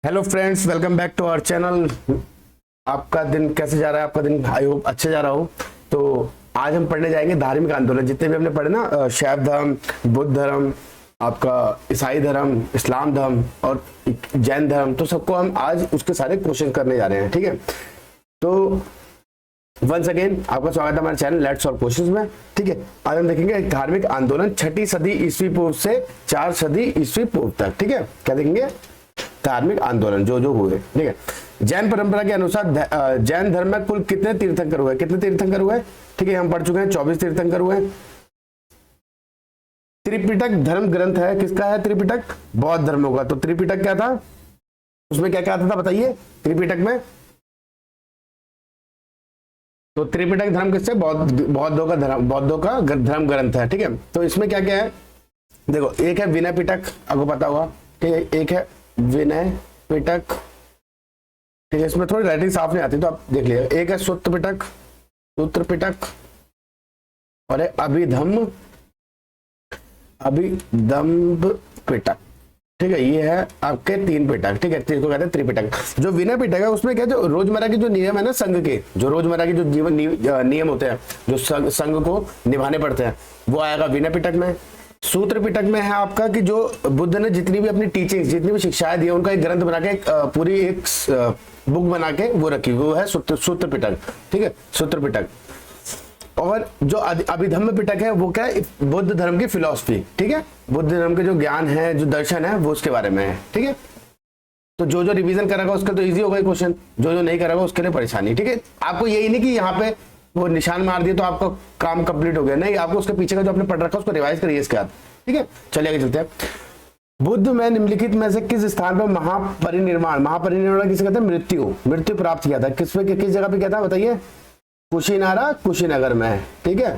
Hello friends, welcome back to our channel. आपका दिन कैसे जा रहा है? आपका दिन आई होप अच्छे जा रहा हो। तो आज हम पढ़ने जाएंगे धार्मिक आंदोलन, जितने भी हमने पढ़े ना, शैव धर्म, बुद्ध धर्म, आपका ईसाई धर्म, इस्लाम धर्म और जैन धर्म, तो सबको हम आज उसके सारे क्वेश्चन करने जा रहे हैं। ठीक है, तो वंस अगेन आपका स्वागत है हमारे चैनल लेट्स सॉल्व क्वेश्चंस में। ठीक है, आज हम देखेंगे धार्मिक आंदोलन 6ठी सदी ईस्वी पूर्व से 4 सदी ईस्वी पूर्व तक। ठीक है, क्या देखेंगे? धार्मिक आंदोलन जो हुए। ठीक है, जैन परंपरा के अनुसार जैन धर्म में कुल कितने तीर्थंकर हुए? कितने तीर्थंकर हुए? ठीक है, हम पढ़ चुके हैं 24 तीर्थंकर हुए। त्रिपिटक धर्म ग्रंथ है, किसका है त्रिपिटक? बौद्ध धर्म होगा। तो त्रिपिटक क्या था, उसमें क्या क्या आता था बताइए त्रिपिटक में? तो त्रिपिटक धर्म किससे? बौद्धों का धर्म ग्रंथ है। ठीक है, तो इसमें क्या क्या है देखो, एक है विनय पिटक, आपको पता होगा। ठीक है, एक है विनय पिटक। ठीक है, इसमें थोड़ी राइटिंग साफ नहीं आती तो आप देख लीजिए। एक है सूत्र पिटक, सूत्र पिटक, और है अभिधम्म पिटक। ठीक है, ये है आपके 3 पिटक। ठीक है, इसको कहते हैं त्रिपिटक। जो विनय पिटक है उसमें क्या, जो रोजमर्रा के जो नियम है ना, संघ के जो रोजमर्रा के जो जीवन नियम होते हैं, जो संघ को निभाने पड़ते हैं, वो आएगा विनय पिटक में। सूत्र पिटक में है आपका कि जो बुद्ध ने जितनी भी अपनी टीचिंग्स, जितनी भी शिक्षाएं दी, उनका एक ग्रंथ बना के पूरी एक बुक बना के वो रखी, वो है सूत्र पिटक। ठीक है, सूत्र पिटक। और जो अभिधम्म पिटक है वो क्या है? बुद्ध धर्म की फिलॉसफी। ठीक है, बुद्ध धर्म के जो ज्ञान है, जो दर्शन है, वो उसके बारे में है। ठीक है, तो जो रिवीजन करेगा उसका तो इजी होगा क्वेश्चन, जो नहीं करेगा उसके लिए परेशानी। ठीक है, आपको यही नहीं कि यहाँ पे वो निशान मार दिए तो आपका काम कंप्लीट हो गया, नहीं, आपको उसके पीछे का जो आपने पढ़ रखा है उसको रिवाइज करिए इसके बाद। ठीक है, चलिए आगे चलते हैं। बुद्ध में निम्नलिखित में से किस स्थान पर महापरिनिर्वाण किसे कहते हैं? मृत्यु प्राप्त किया था। किस जगह पे किया था बताइए? कुशीनगर में। ठीक है,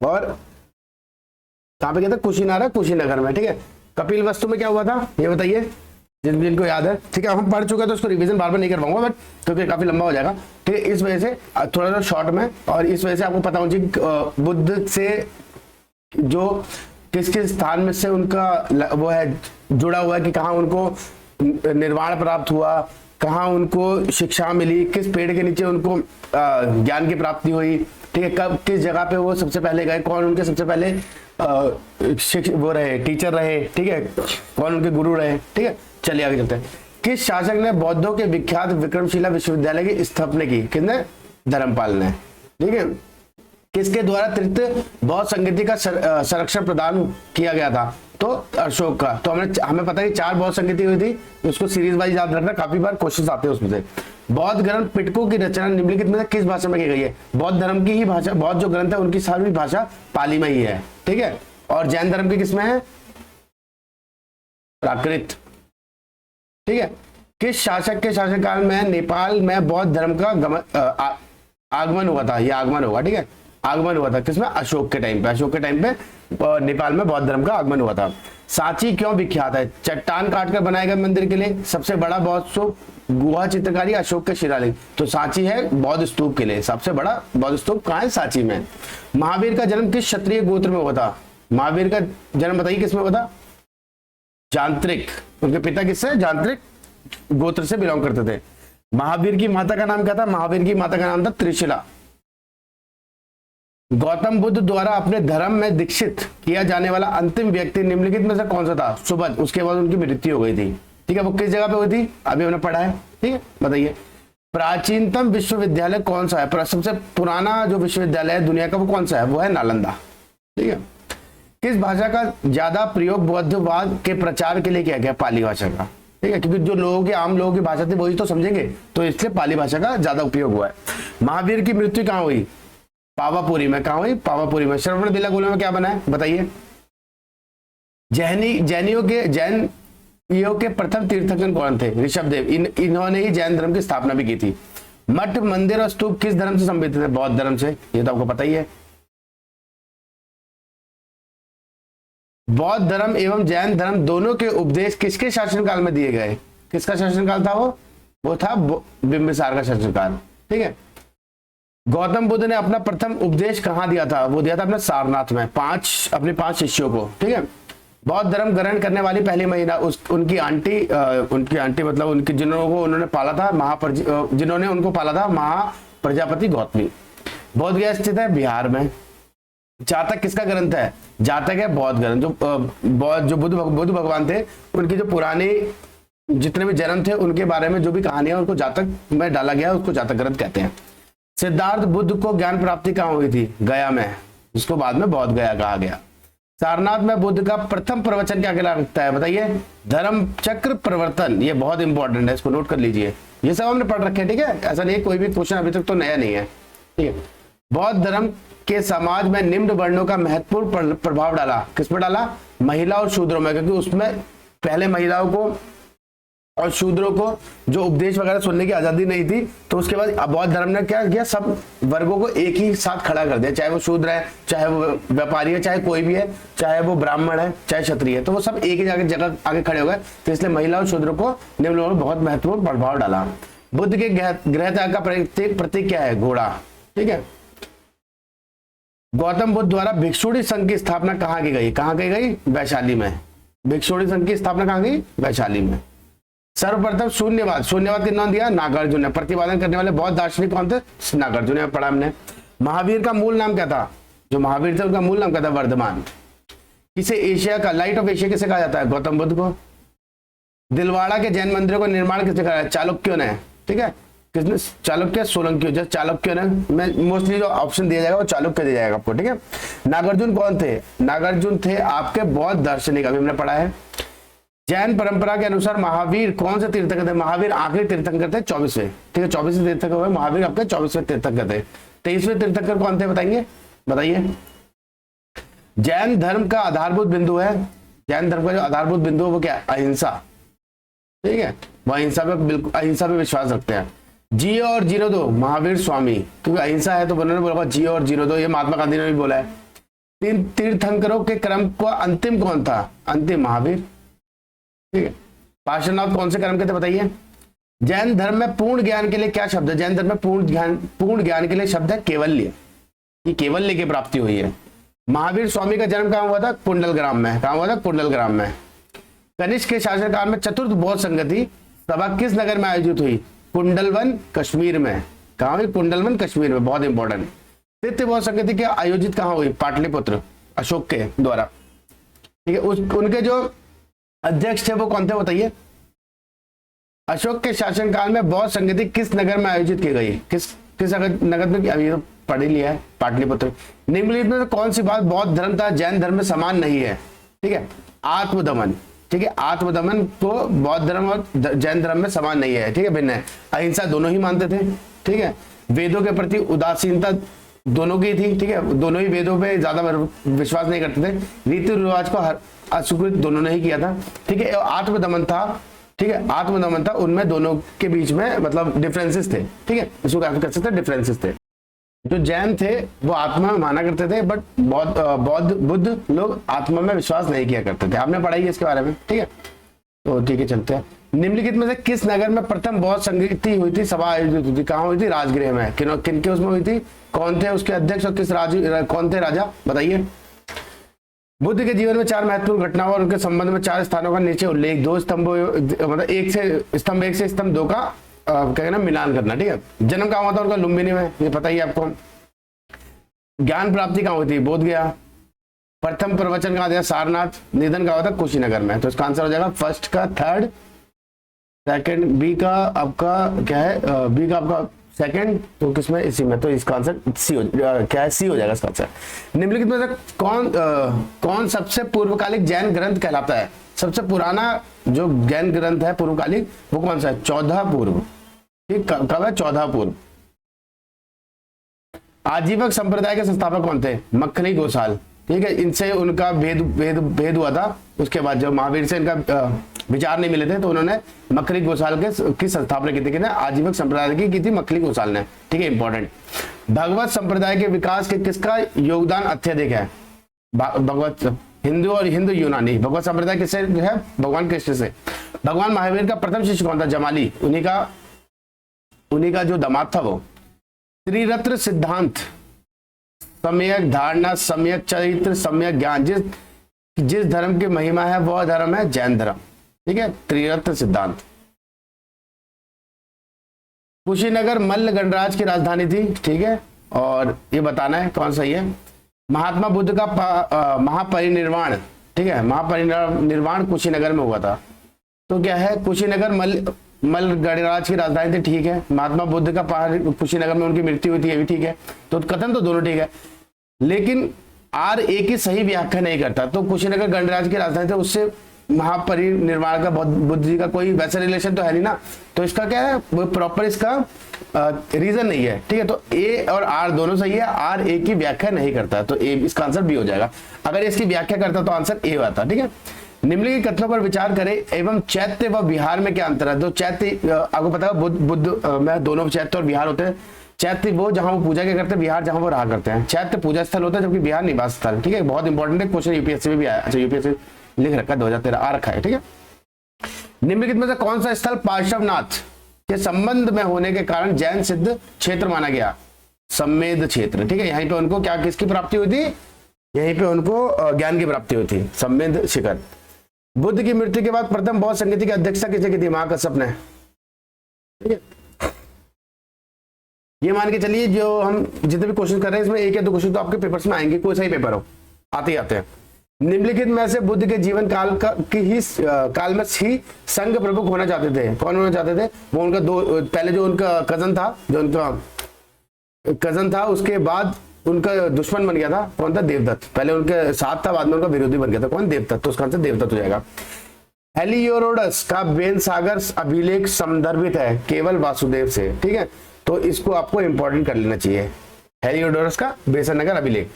और कहां पे किया था? कुशीनगर में। ठीक है, कपिल वस्तु में क्या हुआ था ये बताइए, जिनको याद है। ठीक है, हम पढ़ चुके हैं तो उसको रिवीजन बार बार नहीं करवाऊंगा, बट क्योंकि काफी लंबा हो जाएगा। ठीक है, इस वजह से थोड़ा सा शॉर्ट में, और इस वजह से आपको पता होना चाहिए बुद्ध से जो किस किस स्थान में से उनका वो है जुड़ा हुआ है, कि कहाँ उनको निर्वाण प्राप्त हुआ, कहाँ उनको शिक्षा मिली, किस पेड़ के नीचे उनको ज्ञान की प्राप्ति हुई। ठीक है, कब किस जगह पे वो सबसे पहले गए, कौन उनके सबसे पहले वो रहे, टीचर रहे। ठीक है, कौन उनके गुरु रहे। ठीक है, चलिए आगे चलते हैं। किस शासक ने बौद्धों के विख्यात विक्रमशिला विश्वविद्यालय की स्थापना की? किसने? धर्मपाल ने। ठीक है, किसके द्वारा तृतीय बौद्ध संगति का संरक्षण प्रदान किया गया था? तो अशोक का। तो हमें पता है कि 4 बौद्ध संगति हुई थी, उसको सीरीज वाइज याद रखना, काफी बार क्वेश्चंस आते हैं उसमें से। बौद्ध ग्रंथ पिटकों की रचना निम्नलिखित में से किस भाषा में की गई है? बौद्ध धर्म की ही भाषा, बौद्ध जो ग्रंथ है उनकी सारी भाषा पाली में ही है। ठीक है, और जैन धर्म की किसमें है? प्राकृत। ठीक है, किस शासक के शासनकाल में नेपाल में बौद्ध धर्म का आगमन हुआ था? यह आगमन होगा। ठीक है, आगमन हुआ था किसमें? अशोक के टाइम पे। अशोक के टाइम पे नेपाल में बौद्ध धर्म का आगमन हुआ था। सांची क्यों विख्यात है? चट्टान काटकर बनाए गए मंदिर के लिए। सबसे बड़ा बौद्ध स्तूप, गुहा चित्रकारी, अशोक के शिलालेख। तो सांची है बौद्ध स्तूप के लिए, सबसे बड़ा बौद्ध स्तूप कहाँ है? सांची में। महावीर का जन्म किस क्षत्रिय गोत्र में हुआ था? महावीर का जन्म बताइए किसमें हुआ था? जांत्रिक। उनके पिता किससे? जांत्रिक गोत्र से बिलोंग करते थे। महावीर की माता का नाम क्या था? महावीर की माता का नाम था त्रिशिला। गौतम बुद्ध द्वारा अपने धर्म में दीक्षित किया जाने वाला अंतिम व्यक्ति निम्नलिखित में से कौन सा था? सुबद। उसके बाद उनकी मृत्यु हो गई थी। ठीक है, वो किस जगह पे हुई थी? अभी हमने पढ़ा है। ठीक है, बताइए प्राचीनतम विश्वविद्यालय कौन सा है? सबसे पुराना जो विश्वविद्यालय है दुनिया का वो कौन सा है? वो है नालंदा। ठीक है, किस भाषा का ज्यादा प्रयोग बौद्धवाद के प्रचार के लिए किया गया? पाली भाषा का। ठीक है, क्योंकि जो आम लोगों की भाषा थी वही तो समझेंगे, तो इसलिए पाली भाषा का ज्यादा उपयोग हुआ है। महावीर की मृत्यु कहाँ हुई? पावापुरी में। कहाँ हुई? पावापुरी में। श्रवण बेलागोला में क्या बना है बताइए? जैनियों के प्रथम तीर्थंकर कौन थे? ऋषभदेव। इन्होंने ही जैन धर्म की स्थापना भी की थी। मठ, मंदिर और स्तूप किस धर्म से संबंधित है? बौद्ध धर्म से। ये तो आपको पता ही है। बौद्ध धर्म एवं जैन धर्म दोनों के उपदेश किसके शासनकाल में दिए गए? किसका शासनकाल था? वो था बिंबिसार का शासनकाल। ठीक है, गौतम बुद्ध ने अपना प्रथम उपदेश कहां दिया था? वो दिया था अपने सारनाथ में, अपने 5 शिष्यों को। ठीक है, बौद्ध धर्म ग्रहण करने वाली पहली महिला उनकी आंटी मतलब उनकी उन्होंने पाला था जिन्होंने उनको पाला था महाप्रजापति गौतमी। बोध गया स्थित है बिहार में। जातक किसका ग्रंथ है? जातक है बौद्ध ग्रंथ। जो बुद्ध भगवान थे उनकी जो पुराने जितने भी जन्म थे उनके बारे में जो भी कहानियां उनको जातक में डाला गया, उसको जातक ग्रंथ कहते हैं। सिद्धार्थ बुद्ध को ज्ञान प्राप्ति कहाँ हुई थी? गया में, जिसको बाद में बौद्ध गया कहा गया। सारनाथ में बुद्ध का प्रथम प्रवचन क्या कहलाता है? बताइए। धर्म चक्र प्रवर्तन। ये बहुत इंपॉर्टेंट है, इसको नोट कर लीजिए। ये सब हमने पढ़ रखे हैं, ठीक है, ऐसा नहीं कोई भी क्वेश्चन अभी तक तो नया नहीं है, ठीक है। बौद्ध धर्म के समाज में निम्न वर्णों का महत्वपूर्ण प्रभाव डाला। किस पर डाला? महिला और शूद्रों में, क्योंकि उसमें पहले महिलाओं को और शूद्रों को जो उपदेश वगैरह सुनने की आजादी नहीं थी, तो उसके बाद बौद्ध धर्म ने क्या किया? सब वर्गों को एक ही साथ खड़ा कर दिया, चाहे वो शूद्र है, चाहे वो व्यापारी है, चाहे कोई भी है, चाहे वो ब्राह्मण है, चाहे क्षत्रिय है, तो वो सब एक ही जगह आगे खड़े हो गए। तो इसलिए महिला और शूद्रों को निम्न वर्गों ने बहुत महत्वपूर्ण प्रभाव डाला। बुद्ध के गृह त्याग का प्रतीक क्या है? घोड़ा, ठीक है। गौतम बुद्ध द्वारा भिक्षुणी संघ की स्थापना कहाँ की गई? कहाँ की गई? वैशाली में। भिक्षुणी संघ की स्थापना कहाँ गई? वैशाली में। सर्वप्रथम शून्यवाद के नाम दिया नागार्जुन ने। प्रतिपादन करने वाले बौद्ध दार्शनिक कौन थे? नागार्जुन ने, पढ़ा हमने। महावीर का मूल नाम क्या था? जो महावीर थे उनका मूल नाम क्या था? वर्धमान। किसे एशिया का लाइट ऑफ एशिया किसे कहा जाता है? गौतम बुद्ध को। दिलवाड़ा के जैन मंदिरों का निर्माण किसने कराया? चालुक्यों ने, ठीक है। किसने? चालुक्य, सोलंकी, जो चालुक्य ने, मैं मोस्टली जो ऑप्शन दिया जाएगा वो चालुक्य दिया जाएगा आपको, ठीक है। नागार्जुन कौन थे? नागार्जुन थे आपके बौद्ध दार्शनिक, अभी हमने पढ़ा है। जैन परंपरा के अनुसार महावीर कौन से तीर्थंकर थे? महावीर आखिरी तीर्थंकर थे, 24वें, ठीक है। 24वें तीर्थंकर हुए महावीर, आपके 24वें तीर्थंकर थे। 23वें तीर्थंकर कौन थे बताएंगे? बताइए। जैन धर्म का आधारभूत बिंदु है, जैन धर्म का जो आधारभूत बिंदु है वो क्या है? अहिंसा, ठीक है। वो अहिंसा पे बिल्कुल, अहिंसा पे विश्वास रखते हैं। जियो और जीरो दो, महावीर स्वामी, क्योंकि अहिंसा है तो उन्होंने बोला जियो और जीरो दो, ये महात्मा गांधी ने भी बोला है। तीन तीर्थंकरों के क्रम को अंतिम कौन था? अंतिम महावीर, ठीक है। पार्श्वनाथ कौन से क्रम के थे बताइए। जैन धर्म में पूर्ण ज्ञान के लिए क्या शब्द है? जैन धर्म में पूर्ण ज्ञान के लिए शब्द है केवल्य, ये केवल्य की प्राप्ति हुई है। महावीर स्वामी का जन्म कहाँ हुआ था? कुंडलग्राम में। कहाँ हुआ था? कुंडलग्राम में। कनिष्क के शासनकाल में चतुर्थ बौद्ध संगति सभा किस नगर में आयोजित हुई? कुंडलवन, कश्मीर में। कहाँ हुई? कुंडलवन, कश्मीर में, बहुत इंपॉर्टेंट। तृतीय बौद्ध संगति के आयोजित कहाँ हुई? पाटलिपुत्र, अशोक के द्वारा, ठीक है। उनके जो अध्यक्ष थे वो कौन थे बताइए। अशोक के शासनकाल में बौद्ध संगति किस नगर में आयोजित की गई? किस नगर में? अभी तो पढ़ ही लिया है, पाटलिपुत्र। निम्नलिखित में कौन सी बात बौद्ध धर्म तथा जैन धर्म में समान नहीं है? ठीक है, आत्मदमन, ठीक है। आत्मदमन तो बौद्ध धर्म और जैन धर्म में समान नहीं है, ठीक है, भिन्न है। अहिंसा दोनों ही मानते थे, ठीक है। वेदों के प्रति उदासीनता दोनों की थी, ठीक है, दोनों ही वेदों पे ज्यादा विश्वास नहीं करते थे। रीति रिवाज को अस्वीकृत दोनों ने ही किया था, ठीक है। आत्मदमन था, ठीक है, आत्मदमन था, उनमें दोनों के बीच में मतलब डिफरेंसेस थे, ठीक है, इसको कर सकते डिफरेंसेस थे। जो जैन थे वो आत्मा में माना करते थे, बट बुद्ध लोग आत्मा में विश्वास नहीं किया करते थे। आपने पढ़ाई है इसके बारे में, ठीक है। तो ठीक है, चलते हैं। निम्नलिखित में से किस नगर में प्रथम बौद्ध संगति हुई थी, सभा आयोजित हुई थी? कहाँ हुई थी? राजगृह में। किनके उसमें हुई थी? कौन थे उसके अध्यक्ष और कौन थे राजा बताइए। बुद्ध के जीवन में 4 महत्वपूर्ण घटनाओं और उनके संबंध में 4 स्थानों का नीचे उल्लेख। 2 स्तंभों मतलब एक से स्तंभ 2 का क्या कहना मिलान करना, ठीक है। जन्म कहाँ हुआ था उनका? लुम्बिनी में, ये पता ही आपको। ज्ञान प्राप्ति कहाँ हुई थी? बोध गया। प्रथम प्रवचन कहाँ दिया? सारनाथ। निधन कहाँ हुआ था? कुशीनगर में। तो इसका आंसर हो जाएगा फर्स्ट का थर्ड, सेकंड, बी का आपका क्या है? बी का आपका सेकंड, तो किसमें? इसी में। तो इसका आंसर सी क्या है? सी हो जाएगा इसका आंसर। निम्नलिखित में से कौन सबसे पूर्वकालिक जैन ग्रंथ कहलाता है? सबसे पुराना जो जैन ग्रंथ है पूर्वकालिक वो कौन सा है? 14 पूर्व, ठीक। कब है? 14 पूर्व। आजीवक संप्रदाय के संस्थापक कौन थे? मक्खनी गोसाल, ठीक है। इनसे उनका भेद हुआ था। उसके बाद जब महावीर से इनका विचार नहीं मिले थे तो उन्होंने मक्खनी गोसाल की स्थापना की थी। आजीवक संप्रदाय की थी मक्खनी गोसाल ने, ठीक है, इंपॉर्टेंट। भगवत संप्रदाय के विकास के किसका योगदान अत्यधिक है? भगवत हिंदू और हिंदू यूनानी। भगवत संप्रदाय किससे है? भगवान कृष्ण से। भगवान महावीर का प्रथम शिष्य कौन था? जमाली। उन्हीं का जो दामाद था वो। त्रिरत्न सिद्धांत, सम्यक धारणा, सम्यक चरित्र, सम्यक ज्ञान, कि जिस धर्म की महिमा है वह धर्म है जैन धर्म। ठीक है, त्रिरत्न सिद्धांत। कुशीनगर मल्ल गणराज की राजधानी थी। ठीक है, और ये बताना है कौन सही है। महात्मा बुद्ध का महापरिनिर्वाण, ठीक है, महापरिनिर्वाण कुशीनगर में हुआ था। तो क्या है, कुशीनगर मल्ल गणराज की राजधानी थी। ठीक है, महात्मा बुद्ध का कुशीनगर में उनकी मृत्यु हुई थी, ये भी ठीक है। तो कथन तो दोनों ठीक है, लेकिन आर ए की सही व्याख्या नहीं करता। तो कुशीनगर गणराज की राजधानी थी, उससे महापरिनिर्वाण का बुद्ध जी का कोई वैसा रिलेशन तो है नहीं ना। तो इसका क्या है, वो प्रॉपर इसका रीजन नहीं है। ठीक है, तो ए और आर दोनों सही है, आर ए की व्याख्या नहीं करता, तो ए, इसका आंसर बी हो जाएगा। अगर इसकी व्याख्या करता तो आंसर ए आता। ठीक है, निम्नलिखित कथनों पर विचार करें एवं चैत्य व विहार में क्या अंतर है। तो चैत्य आपको पता है बुद्ध में दोनों चैत्य और विहार होते हैं। चैत्य वो जहां वो पूजा क्या करते हैं, विहार जहां वो रहा करते हैं। चैत्य पूजा स्थल होता है जबकि विहार निवास स्थल। ठीक है, बहुत इंपॉर्टेंट है, क्वेश्चन यूपीएससी में भी आया। अच्छा, यूपीएससी लिख रखा है 2013 आ रखा है। ठीक है, निम्नलिखित में से कौन सा स्थल पार्श्वनाथ के संबंध में होने के कारण जैन सिद्ध क्षेत्र माना गया। सम्मेद क्षेत्र। ठीक है, यहीं पे उनको क्या किसकी प्राप्ति हुई थी, यहीं पे उनको ज्ञान की प्राप्ति हुई थी, सम्मेद शिखर। बुद्ध की मृत्यु के बाद प्रथम बौद्ध संगति की अध्यक्षता किसे की थी, महाकश्यप ने। ठीक है, ये मान के चलिए जो हम जितने भी क्वेश्चन कर रहे हैं इसमें एक या दो क्वेश्चन तो आपके पेपर्स में आएंगे, कोई सही पेपर हो, आते ही आते हैं। निम्नलिखित में से बुद्ध के जीवन काल काल में ही संघ प्रमुख होना चाहते थे। कौन होना चाहते थे, वो उनका पहले जो उनका कजन था, उसके बाद उनका दुश्मन बन गया था। कौन था, देवदत्त। पहले उनके साथ था, बाद में उनका विरोधी बन गया था। कौन, देवदत्त। तो उसका आंसर देवदत्त हो जाएगा। हेलियोडोरस का बेन सागर अभिलेख संदर्भित है केवल वासुदेव से। ठीक है, तो इसको आपको इंपॉर्टेंट कर लेना चाहिए, हेलियोडोरस का बेसनगर अभिलेख।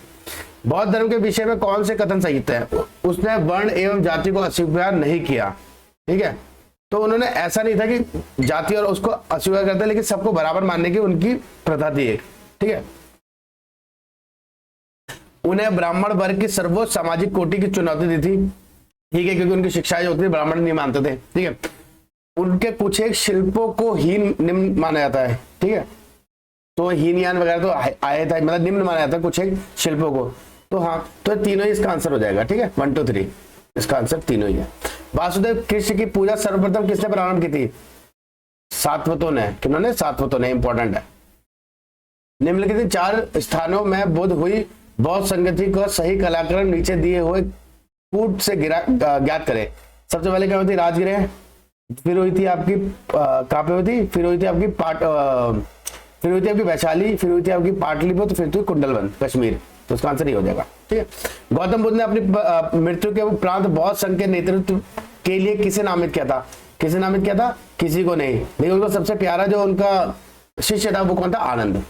बौद्ध धर्म के विषय में कौन से कथन सही है, उसने वर्ण एवं जाति को अस्वीकार नहीं किया। ठीक है, तो उन्होंने ऐसा नहीं था कि जाति और उसको अस्वीकार करते, लेकिन सबको बराबर मानने की उनकी प्रथा थी एक। ठीक है, उन्हें ब्राह्मण वर्ग की सर्वोच्च सामाजिक कोटि की चुनौती दी थी। ठीक है, क्योंकि उनकी शिक्षाएं जो होती ब्राह्मण नहीं मानते थे। ठीक है, उनके कुछ एक शिल्पों को हीन निम्न माना जाता है। ठीक है, तो हीनयान वगैरह तो आया था, मतलब निम्न माना जाता है कुछ एक शिल्पों को। तो हाँ, तो तीनों ही इसका आंसर हो जाएगा। ठीक है, 1 2 3 इसका आंसर तीनों ही है। वासुदेव कृष्ण की पूजा सर्वप्रथम किसने प्रारंभ की थी, सातवतों ने। किन्होंने, सातवतों ने, इंपॉर्टेंट है। निम्नलिखित 4 स्थानों में बुद्ध हुई बौद्ध संगति को सही कलाक्रम नीचे दिए हुए कूट से ज्ञात करें। सबसे पहले क्या हुई थी, राजगृह, फिर हुई थी आपकी कहाँ पे हुई थी, फिर हुई थी आपकी फिर हुई थी आपकी वैशाली, फिर हुई थी आपकी पाटलिपुत्र, फिर थी कुंडलबंद कश्मीर। तो उसका आंसर ही हो जाएगा। ठीक है, गौतम बुद्ध ने अपनी मृत्यु के उपरांत बौद्ध संघ के नेतृत्व के लिए किसे नामित किया था। किसे नामित किया था, किसी को नहीं, लेकिन उनको सबसे प्यारा जो उनका शिष्य था वो कौन था, आनंद।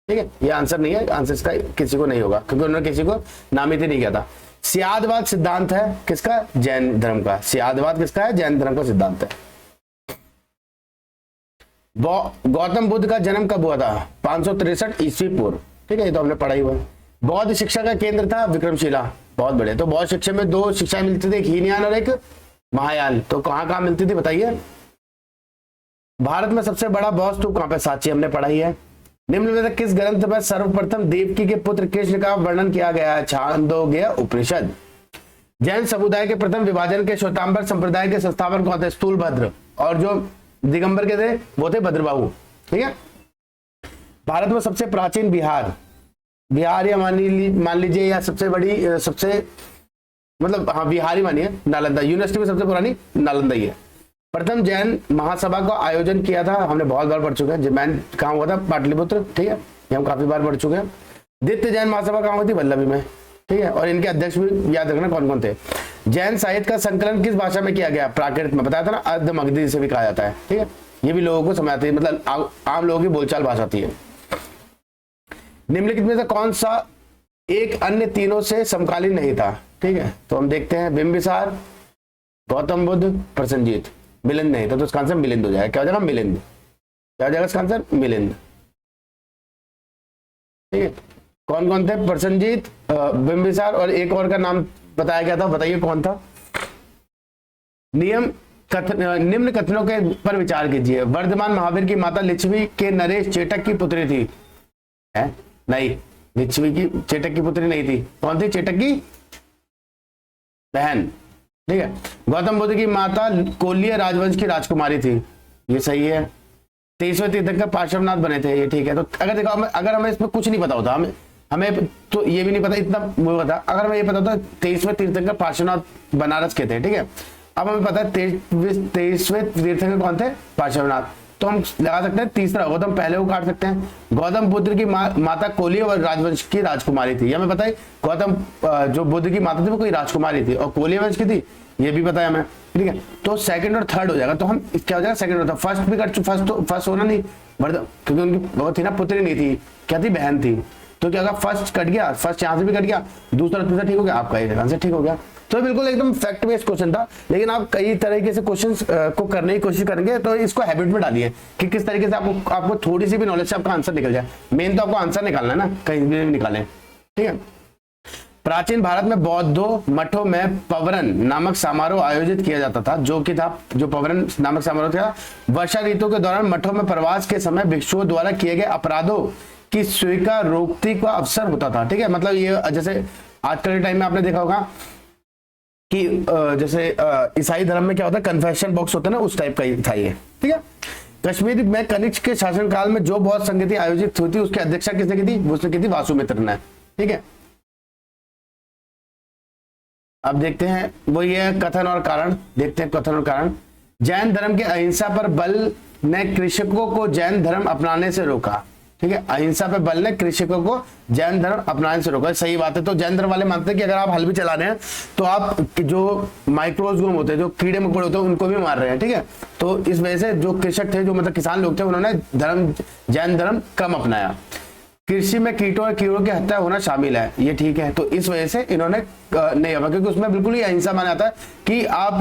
ठीक है, ये आंसर नहीं है, आंसर इसका किसी को नहीं होगा, क्योंकि उन्होंने किसी को नामित ही नहीं किया था। सियादवाद सिद्धांत है किसका, जैन धर्म का। सियादवाद किसका है, जैन धर्म का सिद्धांत है। गौतम बुद्ध का जन्म कब हुआ था, 563 ईस्वी पूर्व। ठीक है, ये तो हमने पढ़ा ही हुआ है। बौद्ध शिक्षा का केंद्र था विक्रमशिला। बहुत बड़े। तो बौद्ध शिक्षा में 2 शिक्षाएं मिलती थी, एक हीनयान और एक महायान। तो कहां कहां मिलती थी बताइए। भारत में सबसे बड़ा बौद्ध स्तूप कहां पे, सांची, हमने पढ़ाई है। निम्न में से किस ग्रंथ में सर्वप्रथम देवकी के पुत्र कृष्ण का वर्णन किया गया है, छांदोग्य उपनिषद। जैन समुदाय के प्रथम विभाजन के श्वेतांबर संप्रदाय के संस्थापक कौन थे, स्थूलभद्र। और जो दिगंबर के थे वो थे भद्रबाहु। ठीक है, भारत में सबसे प्राचीन बिहार या मान लीजिए, या सबसे बड़ी, सबसे मतलब हाँ बिहारी मानिए, नालंदा। यूनिवर्सिटी में सबसे पुरानी नालंदा ही है। प्रथम जैन महासभा का आयोजन किया था, हमने बहुत बार पढ़ चुके हैं। जैन कहाँ हुआ था, पाटलिपुत्र। ठीक है, ये हम काफी बार पढ़ चुके हैं। द्वितीय जैन महासभा कहाँ हुई थी, वल्लभी में। ठीक है, और इनके अध्यक्ष भी याद रखना कौन कौन थे। जैन साहित्य का संकलन किस भाषा में किया गया, प्राकृत में। बताया था ना, अर्धमगधी से भी कहा जाता है। ठीक है, ये भी लोगों को समझ आती है, मतलब आम लोगों की बोलचाल भाषा थी। निम्नलिखित में से कौन सा एक अन्य तीनों से समकालीन नहीं था। ठीक है, तो हम देखते हैं, बिंबिसार, गौतम बुद्ध, प्रसेनजीत। मिलिंद नहीं था, तो इसका आंसर मिलिंद हो जाएगा। क्या हो जाएगा, मिलिंद। क्या हो जाएगा इसका आंसर, मिलिंद। ठीक है, कौन कौन थे, प्रसेनजीत, बिंबिसार, और एक और का नाम बताया गया था, बताइए कौन था। निम्न कथनों के पर विचार कीजिए। वर्धमान महावीर की माता लिच्छवी के नरेश चेटक की पुत्री थी। है नहीं, लिच्छवी की चेटक की पुत्री नहीं थी। कौन थी, चेटक की बहन, ठीक है। गौतम बुद्ध की माता कोल्य राजवंश की राजकुमारी थी, ये सही है। 23वें तीर्थंकर पार्श्वनाथ बने थे, ये ठीक है। तो अगर देखो अगर हमें इसमें कुछ नहीं पता होता, हमें तो ये भी नहीं पता, इतना मुझे पता, अगर हमें ये पता होता 23वें तीर्थंकर पार्श्वनाथ बनारस के थे, ठीक है। अब हमें पता है 23वें तीर्थंकर कौन थे, पार्श्वनाथ, तो हम लगा सकते हैं तीसरा होगा तो हम पहले को काट सकते हैं। गौतम बुद्ध की माता कोली और राजवंश की राजकुमारी थी, हमें पता है गौतम जो बुद्ध की माता थी वो कोई राजकुमारी थी और कोली वंश की थी, ये भी पता है हमें, ठीक है। तो सेकंड और थर्ड हो जाएगा, तो हम क्या हो जाएगा सेकंड और थर्ड। फर्स्ट भी कट, फर्स्ट होना नहीं, क्योंकि उनकी वो थी ना, पुत्री नहीं थी, क्या थी, बहन थी। तो क्या होगा, फर्स्ट कट गया, फर्स्ट यहाँ से भी कट गया, दूसरा तीसरा ठीक हो गया, आपका एक आंसर ठीक हो गया। तो बिल्कुल एकदम फैक्ट बेस्ड क्वेश्चन था, लेकिन आप कई तरीके से क्वेश्चंस को करने की कोशिश करेंगे तो इसको हैबिट में डालिए कि किस तरीके से आपको थोड़ी सी भी नॉलेज से आपका आंसर निकल जाए। मेन तो आपको आंसर निकालना है ना, कहीं भी निकालें, ठीक है। प्राचीन भारत में बौद्धों मठों में पवरन नामक समारोह आयोजित किया जाता था, जो पवरन नामक समारोह था वर्षा ऋतु के दौरान मठों में प्रवास के समय भिक्षुओं द्वारा किए गए अपराधों की स्वीकार रोकती का अवसर होता था, ठीक है। मतलब ये जैसे आजकल के टाइम में आपने देखा होगा कि जैसे ईसाई धर्म में क्या होता है, कन्फेशन बॉक्स होता है ना, उस टाइप का था ये, ठीक है। कश्मीर में कनिष्क के शासनकाल में जो बौद्ध संगति आयोजित हुई थी उसकी अध्यक्षता किसने की थी, उसने की थी वासुमित्र ने, ठीक है। अब देखते हैं वो ये कथन और कारण, देखते हैं कथन और कारण। जैन धर्म के अहिंसा पर बल ने कृषकों को जैन धर्म अपनाने से रोका, ठीक है। अहिंसा पे बल ने कृषकों को जैन धर्म अपनाने से रोका, सही बात है। तो जैन धर्म वाले मानते हैं कि अगर आप हल भी चला रहे हैं तो आप जो माइक्रोज्यूम होते हैं, जो कीड़े मकोड़े होते हैं, उनको भी मार रहे हैं, ठीक है। तो इस वजह से जो कृषक थे, जो मतलब किसान लोग थे, उन्होंने जैन धर्म कम अपनाया। कृषि में कीटों और कीड़ों की हत्या होना शामिल है, ये ठीक है। तो इस वजह से इन्होंने नहीं होगा, क्योंकि उसमें बिल्कुल ही अहिंसा माना जाता है कि आप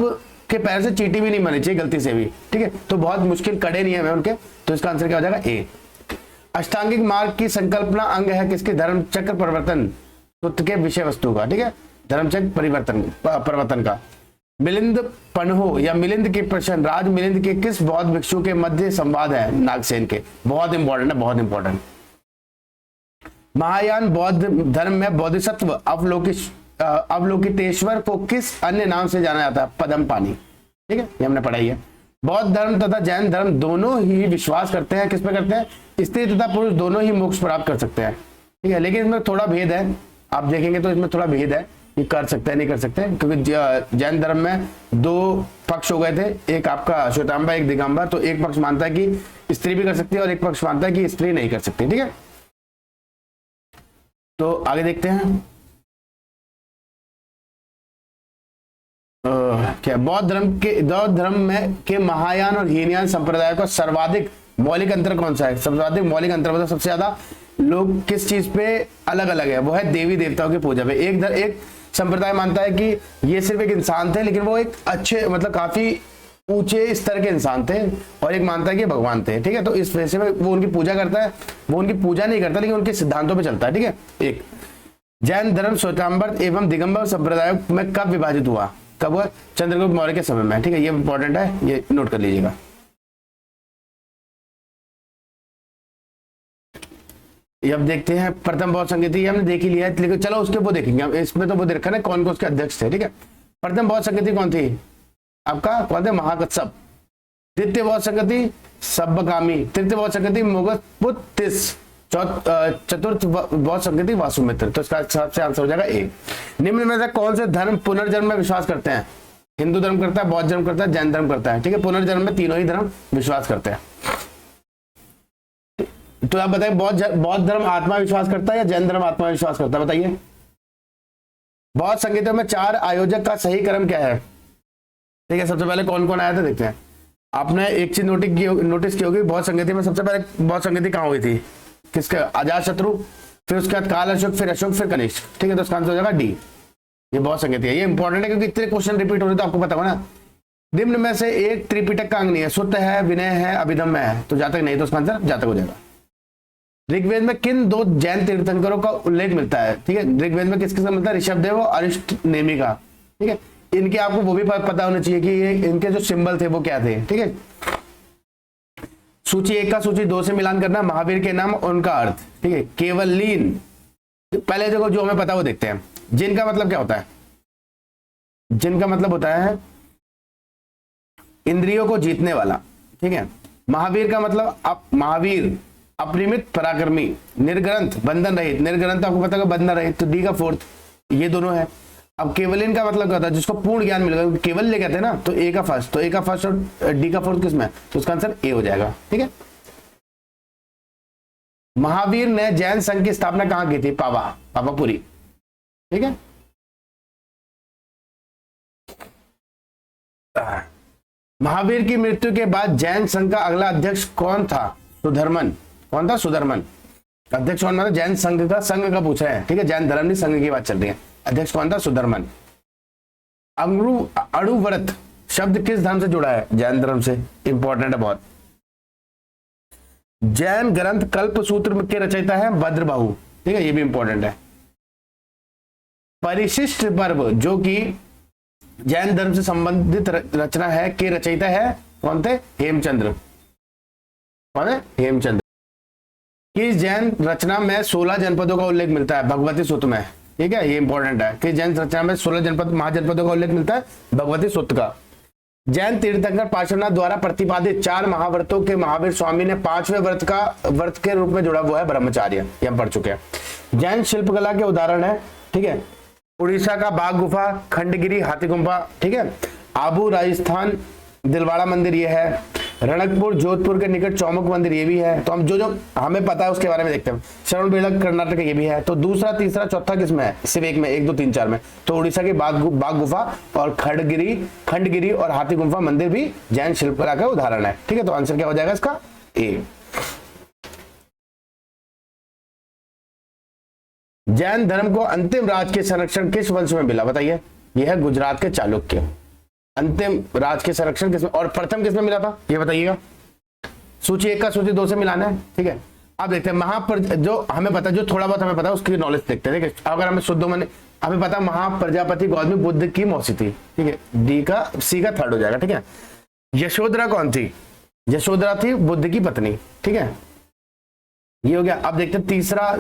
के पैर से चींटी भी नहीं मारनी चाहिए गलती से भी, ठीक है। तो बहुत मुश्किल कड़े नियम है उनके, तो इसका आंसर क्या हो जाएगा, ए। अष्टांगिक मार्ग की संकल्पना अंग है किसके, धर्म चक्र परिवर्तन सूत्र के विषय वस्तु का, ठीक है। धर्म चक्र परिवर्तन का। मिलिंद पन्हो या मिलिंद के प्रश्न, राज मिलिंद के किस बौद्ध भिक्षु के मध्य संवाद है, नागसेन के, बहुत इंपॉर्टेंट है, बहुत इंपॉर्टेंट। महायान बौद्ध धर्म में बोधिसत्व अवलोकितेश्वर को किस अन्य नाम से जाना जाता है, पद्मपानी, ठीक है, ये हमने पढ़ाई है। बौद्ध धर्म तथा जैन धर्म दोनों ही विश्वास करते हैं, किस पे करते हैं, स्त्री तथा पुरुष दोनों ही मोक्ष प्राप्त कर सकते हैं, ठीक है। लेकिन इसमें थोड़ा भेद है, आप देखेंगे तो इसमें थोड़ा भेद है, ये कर सकते हैं नहीं कर सकते, क्योंकि जैन धर्म में दो पक्ष हो गए थे, एक आपका श्वेतांबर, एक दिगंबर। तो एक पक्ष मानता है कि स्त्री भी कर सकती है और एक पक्ष मानता है कि स्त्री नहीं कर सकती, ठीक है। तो आगे देखते हैं क्या बौद्ध धर्म में के महायान और हीनयान संप्रदाय का सर्वाधिक मौलिक अंतर कौन सा है, सर्वाधिक मौलिक अंतर मतलब सबसे ज्यादा लोग किस चीज पे अलग अलग है, वो है देवी देवताओं की पूजा पे। एक संप्रदाय मानता है कि ये सिर्फ एक इंसान थे, लेकिन वो एक अच्छे मतलब काफी ऊंचे स्तर के इंसान थे, और एक मानता है कि भगवान थे, ठीक है। तो इस वजह से वो उनकी पूजा करता है, वो उनकी पूजा नहीं करता लेकिन उनके सिद्धांतों पे चलता है, ठीक है। एक जैन धर्म श्वेतांबर एवं दिगंबर संप्रदाय में कब विभाजित हुआ, कब हुआ, चंद्रगुप्त मौर्य के समय में, ठीक है। ये इंपॉर्टेंट है, ये नोट कर लीजिएगा। ये अब देखते हैं प्रथम बौद्ध संगति, हमने देख ही लिया है, लेकिन चलो उसके वो देखेंगे, इसमें तो वो दे रखा है कौन कौन उसके अध्यक्ष थे, ठीक है। प्रथम बौद्ध संगति कौन थी, आपका कौन थे, महाकच्छप। द्वितीय बौद्ध संगति सब्बकामी, तृतीय बौद्ध संगति मोगपुत्तिस, चतुर्थ बौद्ध संगति वासुमित्र। तो इसका सबसे आंसर हो जाएगा ए। निम्न में से कौन से धर्म पुनर्जन्म में विश्वास करते हैं, हिंदू धर्म करता है, बौद्ध धर्म करता है, जैन धर्म करता है, ठीक है। पुनर्जन्म में तीनों ही धर्म विश्वास करते हैं। तो आप बताइए बौद्ध धर्म आत्मा विश्वास करता है या जैन धर्म आत्मा विश्वास करता है, बताइए। बौद्ध संगीतों में 4 आयोजक का सही क्रम क्या है, ठीक है। सबसे पहले कौन कौन आया था देखते हैं। आपने एक चीज नोटिस की होगी, बौद्ध संगति में सबसे पहले बौद्ध संगति कहाँ हुई थी, किसके, अजात शत्रु, फिर उसके बाद काल अशोक, फिर अशोक, फिर कनिष्क, ठीक है। तो इसका आंसर हो जाएगा डी, ये बौद्ध संगति है। ये इंपॉर्टेंट है क्योंकि इतने क्वेश्चन रिपीट हो रहे तो आपको पता हो ना। निम्न में से एक त्रिपिटक का अंग नहीं है, सुत्त है, विनय है, अभिधम्म है, तो जातक नहीं, तो उसका आंसर जातक हो जाएगा। ऋग्वेद में किन 2 जैन तीर्थंकरों का उल्लेख मिलता है, ठीक है। ऋग्वेद में किसके साथ मिलता है, ऋषभदेव और अरिष्टनेमि का, ठीक है। इनके आपको वो भी पता होना चाहिए कि ये इनके जो सिंबल थे वो क्या थे, ठीक है। सूची 1 का सूची 2 से मिलान करना, महावीर के नाम उनका अर्थ, ठीक है। केवल लीन, पहले देखो जो हमें पता वो देखते हैं। जिन का मतलब क्या होता है, जिन का मतलब होता है इंद्रियों को जीतने वाला, ठीक है। महावीर का मतलब महावीर अपरिमित पराक्रमी, निर्ग्रंथ बंधन रहित, निर्ग्रंथ आपको पता है बंधन रहित, तो डी का फोर्थ, ये दोनों है। अब केवलिन का मतलब क्या होता है, जिसको पूर्ण ज्ञान मिल गया, केवल्य कहते हैं ना, तो ए का फर्स्ट, तो ए का फर्स्ट और डी का फोर्थ किसमें है, तो उसका आंसर ए हो जाएगा, ठीक है। महावीर ने जैन संघ की स्थापना कहां की थी, पावापुरी, ठीक है। महावीर की मृत्यु के बाद जैन संघ का अगला अध्यक्ष कौन था, सुधर्मन। कौन था, सुधर्मन। अध्यक्ष कौन था, जैन संघ का, संघ का पूछा है, ठीक है, जैन धर्म नहीं संघ की बात चल रही है। अध्यक्ष कौन था, सुधर्मन। अणुव्रत शब्द किस धर्म से जुड़ा है, जैन धर्म से, इंपॉर्टेंट है बहुत। जैन ग्रंथ कल्प सूत्र के रचयिता है भद्रबाहु, ठीक है, ये भी इंपॉर्टेंट है। परिशिष्ट पर्व जो कि जैन धर्म से संबंधित रचना है के रचयिता है कौन थे, हेमचंद्र। कौन है, हेमचंद्र। किस जैन रचना में 16 जनपदों का उल्लेख मिलता है, भगवती सूत्र में, ठीक है, ये इंपॉर्टेंट है। किस जैन रचना में 16 जनपद महाजनपदों का उल्लेख मिलता है, भगवती सूत्र का। जैन तीर्थंकर पार्श्वनाथ द्वारा प्रतिपादित 4 महाव्रतों के महावीर स्वामी ने 5वें व्रत के रूप में जुड़ा हुआ है ब्रह्मचार्य, ये हम पढ़ चुके हैं। जैन शिल्पकला के उदाहरण है, ठीक है, उड़ीसा का बाघ गुफा, खंडगिरी हाथी गुफा, ठीक है, आबू राजस्थान दिलवाड़ा मंदिर ये है, रणकपुर जोधपुर के निकट चौमुख मंदिर ये भी है। तो हम जो हमें पता है उसके बारे में देखते हैं। श्रवणबेळगोला कर्नाटक ये भी है। तो दूसरा तीसरा चौथा किसमें है, सिर्फ एक में, 1 2 3 4 में। तो उड़ीसा की बाघ गुफा और खंडगिरी और हाथी गुफा मंदिर भी जैन शिल्पकला का उदाहरण है, ठीक है। तो आंसर क्या हो जाएगा इसका, ए। जैन धर्म को अंतिम राज के संरक्षण किस वंश में मिला, बताइए। यह है गुजरात के चालुक्य। अंतिम राज के संरक्षण किसमें, और प्रथम किसमें मिला था, ये बताइएगा। सूची 1 का सूची 2 से मिलाना है, ठीक है। अब देखते हैं जो हमें पता, जो थोड़ा बहुत हमें पता है उसकी नॉलेज देखते हैं, ठीक है। अगर हमें शुद्ध में हमें पता महाप्रजापति गौतमी बुद्ध की मौसी थी, ठीक है, डी का सी का थर्ड हो जाएगा, ठीक है। यशोधरा कौन थी, यशोधरा थी बुद्ध की पत्नी, ठीक है, ये हो गया। अब देखते हैं तीसरा,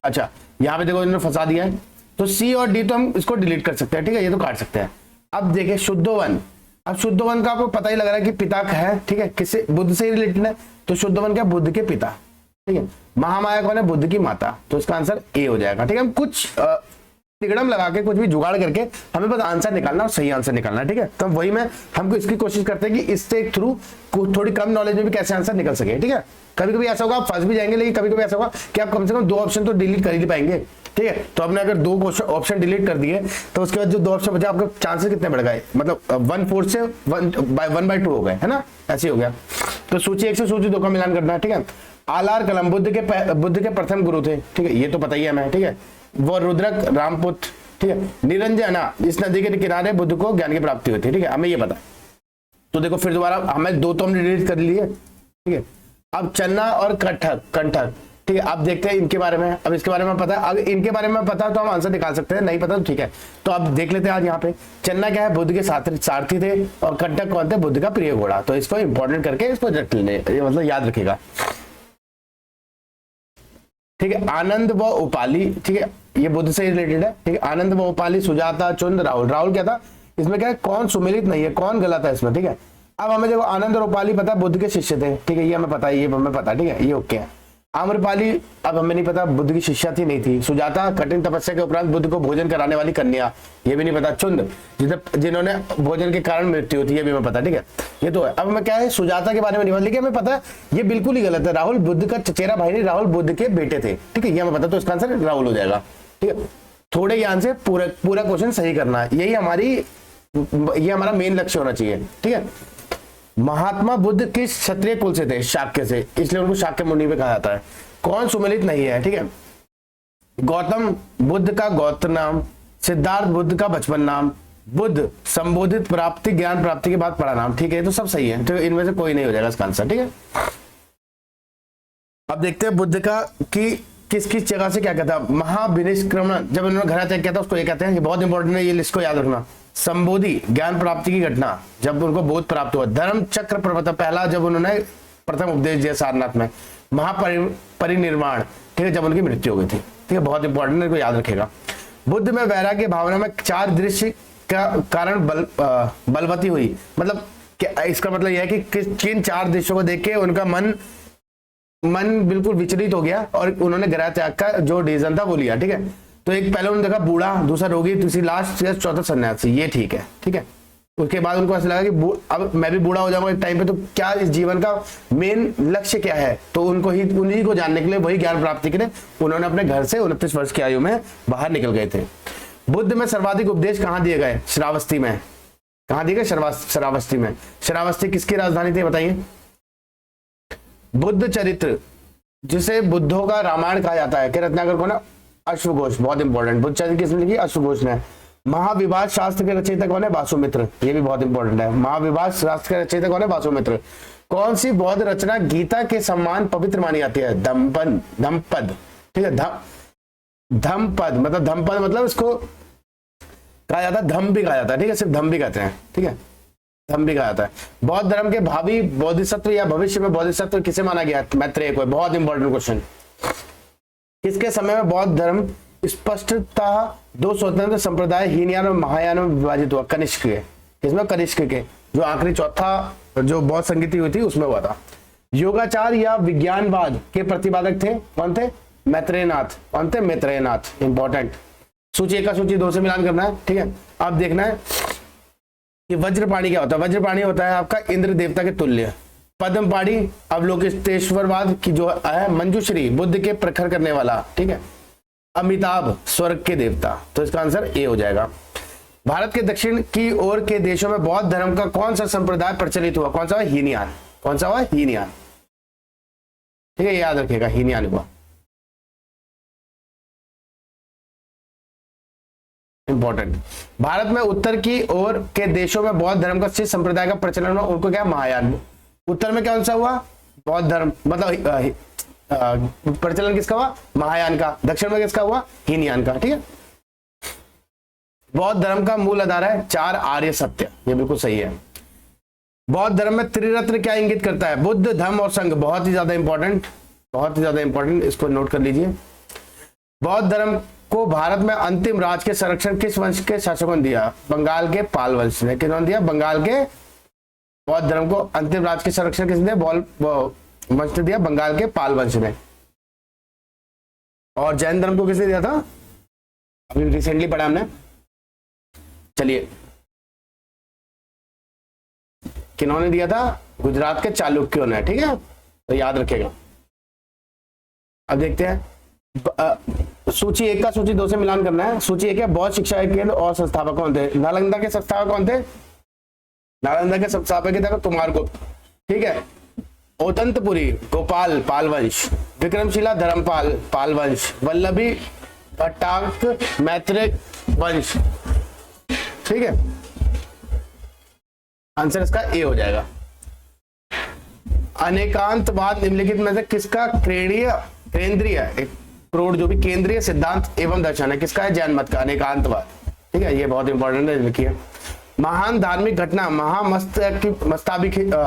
अच्छा यहाँ पे देखो इन्होंने फंसा दिया है, तो सी और डी तो हम इसको डिलीट कर सकते हैं, ठीक है, ये तो काट सकते हैं। अब देखिए शुद्धोवन, अब शुद्धोवन का आपको पता ही लग रहा है कि पिता का है, ठीक है, किससे, बुद्ध से ही रिलेटेड है। तो शुद्धोवन क्या, बुद्ध के पिता, ठीक है। महामाया कौन है, बुद्ध की माता, तो इसका आंसर ए हो जाएगा, ठीक है। हम कुछ तिगड़म लगा के, कुछ भी जुगाड़ करके हमें बस आंसर निकालना और सही आंसर निकालना, ठीक है। तो वही में हमको इसकी कोशिश करते हैं कि इससे थ्रू थोड़ी कम नॉलेज में भी कैसे आंसर निकल सके, ठीक है। कभी कभी ऐसा होगा आप फंस भी जाएंगे, लेकिन कभी कभी ऐसा होगा कि आप कम से कम 2 ऑप्शन तो डिलीट कर ही पाएंगे, ठीक है। तो आपने अगर 2 ऑप्शन डिलीट कर दिए तो उसके बाद जो 2 ऑप्शन बचे आपके चांसेस कितने बढ़ गए, मतलब 1/4 से 1/2 हो गए, है ना, ऐसे हो गया। तो सूची 1 से सूची 2 का मिलान करना है, ठीक है। आलार कलम बुद्ध के प्रथम गुरु थे, ठीक है, ये तो पता ही है हमें, ठीक है। वो रुद्रक रामपुत्र, ठीक है। निरंजना, इस नदी के किनारे बुद्ध को ज्ञान की प्राप्ति हुई थी, ठीक है, हमें ये पता। तो देखो फिर दोबारा हमें 2 तो हमने डिलीट कर लिए, ठीक है। अब चन्ना और कंठक, ठीक है। अब देखते हैं इनके बारे में, अब इसके बारे में पता है, अगर इनके बारे में पता है तो हम आंसर निकाल सकते हैं, नहीं पता तो ठीक है। तो अब देख लेते हैं आज यहाँ पे चन्ना क्या है, बुद्ध के सारथी थे, और कंठक कौन थे, बुद्ध का प्रिय घोड़ा। तो इसको इंपॉर्टेंट करके इसको रख लेने, मतलब याद रखेगा, ठीक है। आनंद व उपाली, ठीक है, ये बुद्ध से रिलेटेड है, ठीक है। आनंद व उपाली, सुजाता, चुंद, राहुल क्या था इसमें, क्या है, कौन सुमिलित नहीं है, कौन गलत है इसमें, ठीक है। अब हमें देखो आनंद और उपाली पता है बुद्ध के शिष्य थे, ठीक है, ये हमें पता है, ये हमें पता है, ठीक है, ये ओके है। आम्रपाली अब हमें नहीं पता बुद्ध की शिष्या थी नहीं थी। सुजाता कठिन तपस्या के उपरांत बुद्ध को भोजन कराने वाली कन्या, ये भी नहीं पता। चुंद जिन्होंने भोजन के कारण मृत्यु होती है, ये भी हमें पता, ठीक है, ये तो है। अब हमें क्या है, सुजाता के बारे में नहीं पता, लेकिन हमें पता है ये बिल्कुल ही गलत है, राहुल बुद्ध का चचेरा भाई नहीं, राहुल बुद्ध के बेटे थे, ठीक है, ये हमें पता, तो इसका आंसर राहुल हो जाएगा, ठीक है। थोड़े ज्ञान से पूरा क्वेश्चन सही करना है, ये हमारा मेन लक्ष्य होना चाहिए, ठीक है। महात्मा बुद्ध किस क्षत्रिय कुल से थे, शाक्य से, इसलिए उनको शाक्य मुनि पे कहा जाता है। कौन सुमिलित नहीं है, ठीक है। गौतम बुद्ध का गोत्र नाम, सिद्धार्थ बुद्ध का बचपन नाम, बुद्ध संबोधित प्राप्ति ज्ञान प्राप्ति के बाद पड़ा नाम, ठीक है, तो सब सही है, तो इनमें से कोई नहीं हो जाएगा इसका आंसर, ठीक है। अब देखते हैं बुद्ध का कि किस किस जगह से क्या कहता है। महाविनिष्क्रमण, जब इन्होंने घर त्याग किया था उसको ये कहते हैं, ये बहुत इंपॉर्टेंट है, ये लिस्ट को याद रखना। संबोधि ज्ञान प्राप्ति की घटना, जब उनको बोध प्राप्त हुआ। धर्म चक्र प्रवर्तन, पहला जब उन्होंने प्रथम उपदेश दिया सारनाथ में। महापरिनिर्वाण, ठीक है, जब उनकी मृत्यु हो गई थी, ठीक है, बहुत इंपॉर्टेंट है, को याद रखेगा। बुद्ध में वैराग्य भावना में 4 दृश्य का कारण बलवती हुई, मतलब क्या इसका मतलब यह है कि किन 4 देशों को देख के उनका मन बिल्कुल विचलित हो गया और उन्होंने ग्रह त्याग का जो डिसीजन था वो लिया। ठीक है, तो एक पहले उन्होंने देखा बूढ़ा, दूसरा रोगी, तीसरी लास्ट, चौथा सन्यासी, ये ठीक है। ठीक है, उसके बाद उनको ऐसा लगा कि अब मैं भी बूढ़ा हो जाऊंगा एक टाइम पे, तो क्या इस जीवन का मेन लक्ष्य क्या है, तो उन्हीं को जानने के लिए, वही ज्ञान प्राप्ति के लिए उन्होंने अपने घर से 29 वर्ष की आयु में बाहर निकल गए थे। बुद्ध में सर्वाधिक उपदेश कहाँ दिए गए? श्रावस्ती में। कहाँ दिए गए? श्रावस्ती में। श्रावस्ती किसकी राजधानी थी बताइए? बुद्ध चरित्र, जिसे बुद्धों का रामायण कहा जाता है, के रत्नाकर कौन है? अश्वघोष, बहुत इंपॉर्टेंट। बुद्ध चरित्र किसने लिखी? अश्वघोष ने। महाविभाष शास्त्र के रचयिता कौन है? वासुमित्र, ये भी बहुत इंपॉर्टेंट है। महाविभाष शास्त्र के रचयिता कौन है? वासुमित्र। कौन सी बौद्ध रचना गीता के समान पवित्र मानी जाती है? धम्मपद। ठीक है, धम्मपद मतलब इसको कहा जाता है, धम्म भी कहा जाता है। ठीक है, सिर्फ धम्म भी कहते हैं। ठीक है, धम्म भी कहा जाता है। बौद्ध धर्म के भावी बोधिसत्व या भविष्य में बोधिसत्व किसे माना गया? मैत्रेय को। बहुत इंपॉर्टेंट क्वेश्चन। किसके समय में बौद्ध धर्म स्पष्टतः 2 स्वतंत्र संप्रदाय हीनयान और महायान में विभाजित हुआ? कनिष्क के। इसमें कनिष्क के जो आखिरी चौथा जो बौद्ध संगीति हुई थी उसमें हुआ था। योगाचार या विज्ञानवाद के प्रतिपादक थे कौन थे? मैत्रेयनाथ। कौन थे? मैत्रेयनाथ। इंपॉर्टेंट। सूची 1 का सूची 2 से मिलान करना है। ठीक है, अब देखना है कि वज्रपाणी क्या होता है। वज्रपाणी होता है आपका इंद्र देवता के तुल्य। पद्मपाणी अवलोकितेश्वरवाद की जो है, मंजूश्री बुद्ध के प्रखर करने वाला। ठीक है, अमिताभ स्वर्ग के देवता। तो इसका आंसर ए हो जाएगा। भारत के दक्षिण की ओर के देशों में बौद्ध धर्म का कौन सा संप्रदाय प्रचलित हुआ? कौन सा हुआ? हीनयान। कौन सा हुआ? हीनयान। ठीक है, याद रखिएगा, हीनयान हुआ। इंपॉर्टेंट। भारत में उत्तर की ओर के देशों में बौद्ध धर्म का जिस संप्रदाय का प्रचलन हुआ उनको क्या? महायान। उत्तर में कौन सा हुआ? बौद्ध धर्म, मतलब प्रचलन किसका हुआ? महायान का। दक्षिण में किसका हुआ? हीनयान का। ठीक है, बौद्ध धर्म का मूल आधार है 4 आर्य सत्य। ये बिल्कुल सही है। बौद्ध धर्म में त्रिरत्न क्या इंगित करता है? बुद्ध, धम्म और संघ। बहुत ही ज्यादा इंपॉर्टेंट, बहुत ही ज्यादा इंपॉर्टेंट, इसको नोट कर लीजिए। बौद्ध धर्म को भारत में अंतिम राज के संरक्षण किस वंश के शासकों ने दिया? बंगाल के पाल वंश ने। किन्होंने दिया? बंगाल के। बौद्ध धर्म को अंतिम राज के संरक्षण किसने वंश ने दिया? बंगाल के पाल वंश ने। और जैन धर्म को किसने दिया था? अभी रिसेंटली पढ़ा हमने। चलिए, किन्होंने दिया था? गुजरात के चालुक्यों ने। ठीक है, तो याद रखिएगा। अब देखते हैं सूची 1 का सूची 2 से मिलान करना है। सूची 1 है बौद्ध शिक्षा केंद्र और संस्थापक कौन थे? नालंदा के संस्थापक कौन थे? नालंदा के संस्थापक थे कुमारगुप्त। ठीक है, ओतंतपुरी गोपाल पाल वंश, विक्रमशिला धर्मपाल पाल वंश, वल्लभी भट्टारक मैत्रेय वंश। ठीक है, आंसर इसका ए हो जाएगा। अनेकांतवाद निम्नलिखित में से किसका केंद्रीय क्रोड जो भी केंद्रीय सिद्धांत एवं दर्शन है? किसका है? जैन मत का अनेकांतवाद। ठीक है, ये बहुत इंपॉर्टेंट है, लिखिए। महान धार्मिक घटना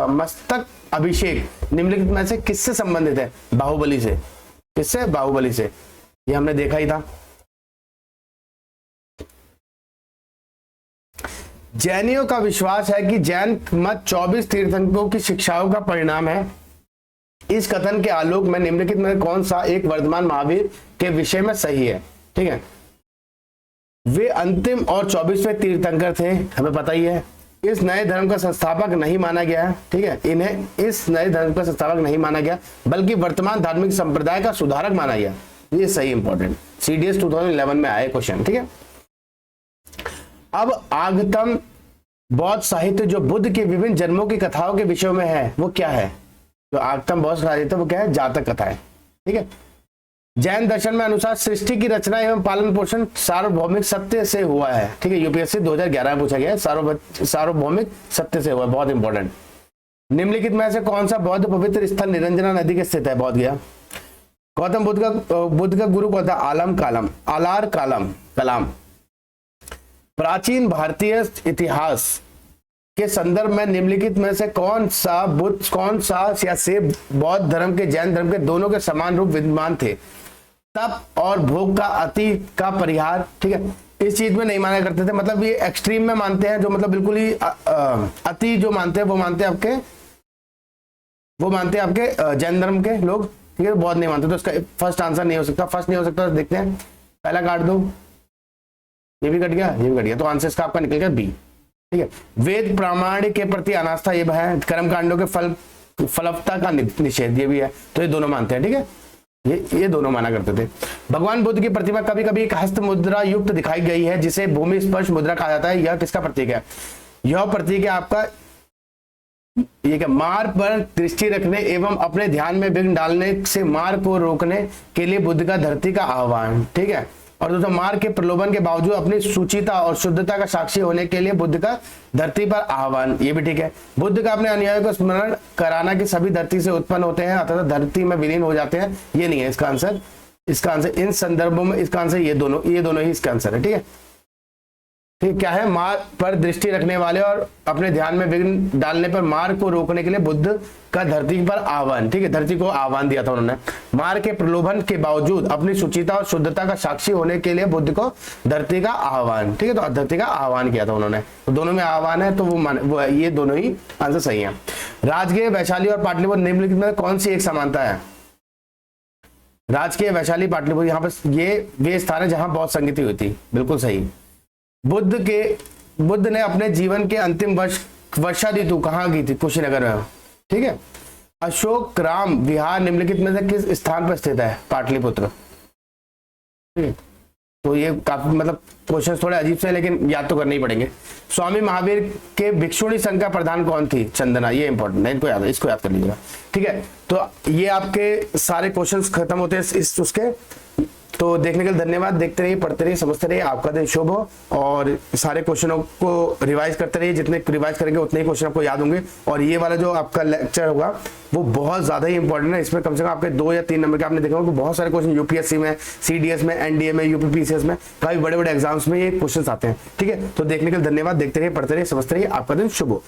मस्तक अभिषेक निम्नलिखित में से किससे संबंधित है? बाहुबली से। किससे? बाहुबली से। ये हमने देखा ही था। जैनियों का विश्वास है कि जैन मत 24 तीर्थंकरों की शिक्षाओं का परिणाम है। इस कथन के आलोक में निम्नलिखित में कौन सा एक वर्तमान महावीर के विषय में सही है? ठीक है, वे अंतिम और 24वें तीर्थंकर थे, हमें पता ही है। इस नए धर्म का संस्थापक नहीं माना गया है। ठीक है, इन्हें इस नए धर्म का संस्थापक नहीं माना गया बल्कि वर्तमान धार्मिक संप्रदाय का सुधारक माना गया। ये सही इंपॉर्टेंट, CDS 2011 में आए क्वेश्चन। ठीक है, अब आगतम बौद्ध साहित्य जो बुद्ध के विभिन्न जन्मों की कथाओं के विषयों में है वो क्या है? जो आगतम बौद्ध साहित्य वो क्या है? जातक कथा है। ठीक है, जैन दर्शन में अनुसार सृष्टि की रचना एवं पालन पोषण सार्वभौमिक सत्य से हुआ है। ठीक है, UPSC 2011 में पूछा गया है, सार्वभौमिक सत्य से हुआ है, बहुत इंपॉर्टेंट। निम्नलिखित में से कौन सा बौद्ध पवित्र स्थल निरंजना नदी के स्थित है? बोध गया। गौतम बुद्ध का गुरु कौन था? आलार कलाम। प्राचीन भारतीय इतिहास के संदर्भ में निम्नलिखित में से कौन सा या से बौद्ध धर्म के जैन धर्म के दोनों के समान रूप विद्यमान थे? तप और भोग का अति का परिहार। ठीक है, इस चीज में नहीं माना करते थे, मतलब ये एक्सट्रीम में मानते हैं, जो मतलब बिल्कुल ही अति जो मानते हैं वो मानते हैं आपके जैन धर्म के लोग, ठीक है, बौद्ध नहीं मानते। तो इसका फर्स्ट आंसर नहीं हो सकता, फर्स्ट नहीं हो सकता। तो देखते हैं, पहला काट दो, ये भी कट गया, ये भी कट गया, तो आंसर इसका आपका निकल गया बी, ठीक है। वेद प्रमाण के प्रति अनास्था ये है, कर्म कांडों के फलवत्ता का निषेध ये भी है, तो ये दोनों मानते हैं, ठीक है, ये दोनों माना करते थे। भगवान बुद्ध की प्रतिमा कभी कभी एक हस्त मुद्रा युक्त दिखाई गई है, जिसे भूमि स्पर्श मुद्रा कहा जाता है। यह किसका प्रतीक है? यह प्रतीक है आपका, ये क्या, मार पर दृष्टि रखने एवं अपने ध्यान में विघ्न डालने से मार को रोकने के लिए बुद्ध का धरती का आह्वान, ठीक है। और दोस्तों, मार के प्रलोभन के बावजूद अपनी सुचिता और शुद्धता का साक्षी होने के लिए बुद्ध का धरती पर आह्वान, ये भी ठीक है। बुद्ध का अपने अनुयायियों को स्मरण कराना कि सभी धरती से उत्पन्न होते हैं अर्थात धरती में विलीन हो जाते हैं, ये नहीं है इसका आंसर। इसका आंसर इन संदर्भों में इसका आंसर ये दोनों ही इसका आंसर है, ठीक है। ठीक, क्या है? मार पर दृष्टि रखने वाले और अपने ध्यान में विघ्न डालने पर मार को रोकने के लिए बुद्ध का धरती पर आह्वान, ठीक है, धरती को आह्वान दिया था उन्होंने। मार के प्रलोभन के बावजूद अपनी सुचिता और शुद्धता का साक्षी होने के लिए बुद्ध को धरती का आह्वान, ठीक है, तो धरती का आह्वान किया था उन्होंने। तो दोनों में आह्वान है, तो वो ये दोनों ही आंसर सही है। राजगीर, वैशाली और पाटलिपुत्र निम्नलिखित में कौन सी एक समानता है? राजगीर, वैशाली, पाटलिपुत्र, यहाँ पर ये वे स्थान है जहां बौद्ध संगति हुई थी, बिल्कुल सही। बुद्ध ने अपने जीवन के अंतिम वर्षा ऋतु कहाँ की थी? कुशीनगर में, ठीक है। अशोक राम विहार निम्नलिखित में से किस स्थान पर स्थित है? पाटलिपुत्र, ठीक है। तो ये काफी मतलब क्वेश्चन थोड़े अजीब से, लेकिन याद तो करने ही पड़ेंगे। स्वामी महावीर के भिक्षुणी संघ का प्रधान कौन थी? चंदना, ये इंपॉर्टेंट है, इसको याद कर लीजिएगा, ठीक है। तो ये आपके सारे क्वेश्चंस खत्म होते हैं इस उसके। तो देखने के लिए धन्यवाद। देखते रहिए, पढ़ते रहिए, समझते रहिए। आपका दिन शुभ हो और सारे क्वेश्चनों को रिवाइज करते रहिए। जितने रिवाइज करेंगे उतने ही क्वेश्चन आपको याद होंगे। और ये वाला जो आपका लेक्चर होगा वो बहुत ज्यादा ही इंपॉर्टेंट है। इसमें कम से कम आपके 2 या 3 नंबर के आपने देखा होगा, बहुत सारे क्वेश्चन यूपीएससी में, सीडीएस में, एनडीए में, यूपीपीसीएस में, काफी बड़े बड़े एग्जाम्स में ये क्वेश्चन आते हैं, ठीक है। तो देखने के लिए धन्यवाद। देखते रहिए, पढ़ते रहिए, समझते रहिए। आपका दिन शुभ हो।